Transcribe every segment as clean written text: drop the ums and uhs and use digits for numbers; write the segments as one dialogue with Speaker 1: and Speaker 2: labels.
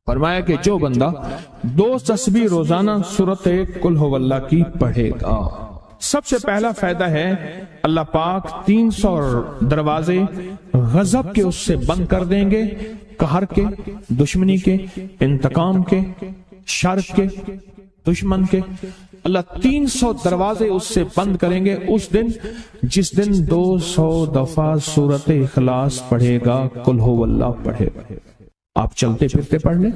Speaker 1: فرمایا کہ جو بندہ 2 تسبیح روزانہ سورت قل ہو اللہ کی پڑھے گا، سب سے پہلا فائدہ ہے اللہ پاک 300 دروازے غضب کے اس سے بند کر دیں گے، قہر کے، دشمنی کے، انتقام کے، شر کے، دشمن کے۔ اللہ 300 دروازے اس سے بند کریں گے اس دن جس دن 200 دفعہ سورت اخلاص پڑھے گا، قل ہو اللہ پڑھے گا۔ آپ چلتے پھرتے پڑھ لیں،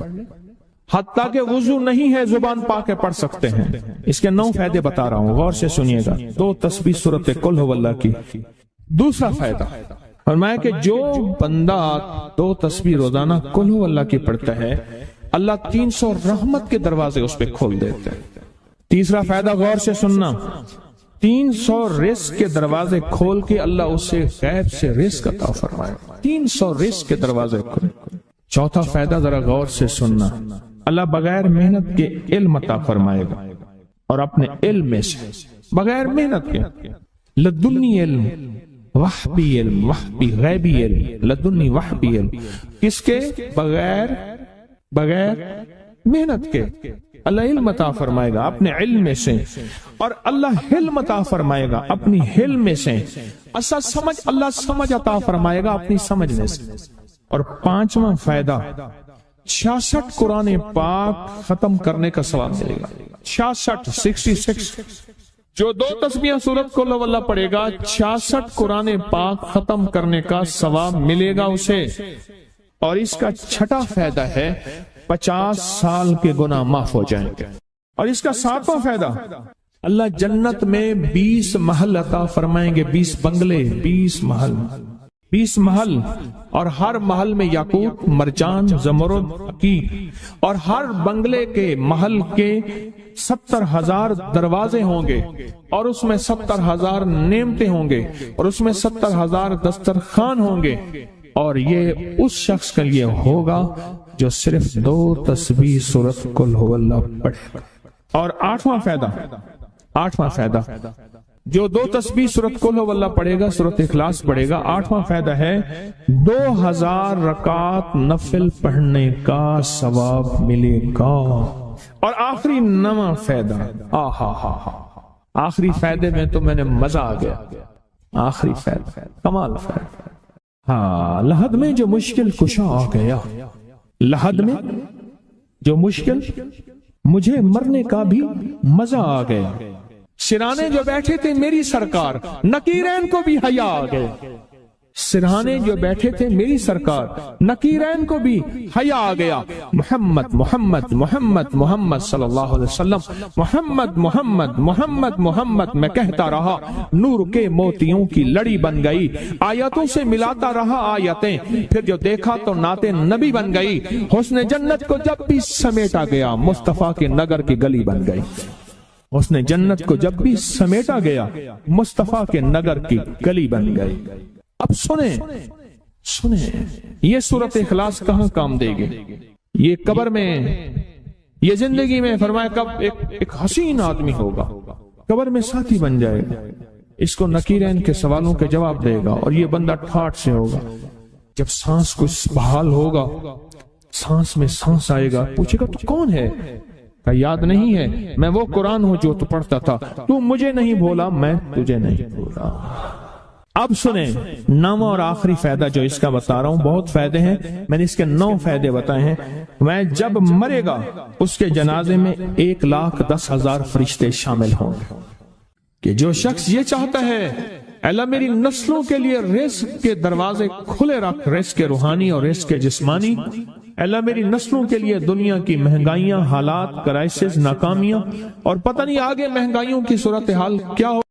Speaker 1: حتیٰ کہ وضو نہیں ہے زبان پاک کے پڑھ سکتے ہیں۔ اس کے 9 فائدے بتا رہا ہوں، غور سے سنیے گا۔ 2 تسبیح سورت قل ہو اللہ کی۔ دوسرا فائدہ فرمایا کہ جو بندہ 2 تسبیح روزانہ قل ہو اللہ کی پڑھتا ہے، اللہ 300 رحمت کے دروازے اس پہ کھول دیتے ہیں۔ تیسرا فائدہ غور سے سننا، 300 رزق کے دروازے کھول کے اللہ اس سے غیب سے رزق عطا فرمائے، 300 رزق کے دروازے کھول۔ چوتھا فائدہ ذرا غور سے سننا، اللہ بغیر محنت کے علم عطا فرمائے گا، اور اپنے علم میں سے بغیر محنت کے، لدنی علم، وحبی علم، وحبی غیبی علم، لدنی وحبی علم، کس کے؟ بغیر محنت کے اللہ علم عطا فرمائے گا اپنے علم میں سے، اور اللہ حلم عطا فرمائے گا اپنی حلم میں سے، اللہ سمجھ عطا فرمائے گا اپنی سمجھ میں سے۔ اور 5واں فائدہ 66 قرآن پاک ختم کرنے کا ثواب ملے گا۔ 66 جو 2 تسبیح سورت قل ہو اللہ پڑھے گا، 66 قرآن پاک ختم کرنے کا ثواب ملے گا اسے۔ اور اس کا 6واں فائدہ ہے 50 سال کے گناہ معاف ہو جائیں گے۔ اور اس کا 7واں فائدہ، اللہ جنت میں 20 محل عطا فرمائیں گے، 20 بنگلے، 20 محل، اور ہر محل میں یاقوت، مرجان، زمرد، عقیق، اور ہر بنگلے کے محل کے 70,000 دروازے ہوں گے، اور اس میں 70,000 نعمتیں ہوں گے، اور اس میں 70,000 دسترخوان ہوں گے، اور یہ اس شخص کے لیے ہوگا جو صرف 2 تسبیح سورت قل ہو اللہ پڑھے۔ اور 8واں فائدہ جو 2 تسبیح سورت قل ہو اللہ پڑھے گا، سورت اخلاص پڑھے گا، 8واں فائدہ ہے 2000 رکعت نفل پڑھنے کا ثواب ملے گا۔ اور آخری 9واں فائدہ، آخری فائدے میں تو میں نے مزہ آ گیا، آخری فائدہ کمال فائدہ۔ لحد میں جو مشکل کشا آ گیا، لحد میں جو مشکل، مجھے مرنے کا بھی مزہ آ گیا۔ سرانے جو بیٹھے تھے میری سرکار، نکیرین کو بھی حیا آ گئے۔ سرہانے جو بیٹھے تھے میری سرکار، نکیرین کو بھی حیا آ گیا۔ محمد محمد محمد محمد صلی اللہ علیہ وسلم، محمد محمد محمد محمد میں کہتا رہا، نور کے موتیوں کی لڑی بن گئی، آیتوں سے ملاتا رہا آیتیں، پھر جو دیکھا تو نعت نبی بن گئی، حسن جنت کو جب بھی سمیٹا گیا، مصطفیٰ کے نگر کی گلی بن گئی۔ حسن جنت کو جب بھی سمیٹا گیا، مصطفیٰ کے نگر کی گلی بن گئی۔ اب سنیں یہ سورت اخلاص کہاں کام دے گی؟ یہ قبر میں، یہ زندگی میں، فرمایا کب ایک حسین آدمی ہوگا، قبر میں ساتھی بن جائے گا، اس کو نکیرین کے سوالوں کے جواب دے گا، اور یہ بندہ ٹھاٹ سے ہوگا۔ جب سانس کچھ بحال ہوگا، سانس میں سانس آئے گا، پوچھے گا تو کون ہے؟ کہ یاد نہیں ہے، میں وہ قرآن ہوں جو تو پڑھتا تھا، تو مجھے نہیں بولا، میں تجھے نہیں بولا۔ اب سنیں 9واں اور آخری فائدہ جو اس کا بتا رہا ہوں، بہت فائدے ہیں، میں نے اس کے 9 فائدے بتائے ہیں۔ میں جب مرے گا اس کے جنازے میں 1,10,000 فرشتے شامل ہوں گے، کہ جو شخص یہ چاہتا ہے اللہ میری نسلوں کے لیے رزق کے دروازے کھلے رکھ، رزق کے روحانی اور رزق کے جسمانی، اللہ میری نسلوں کے لیے دنیا کی مہنگائیاں، حالات، کرائسس، ناکامیاں، اور پتہ نہیں آگے مہنگائیوں کی صورتحال کیا ہو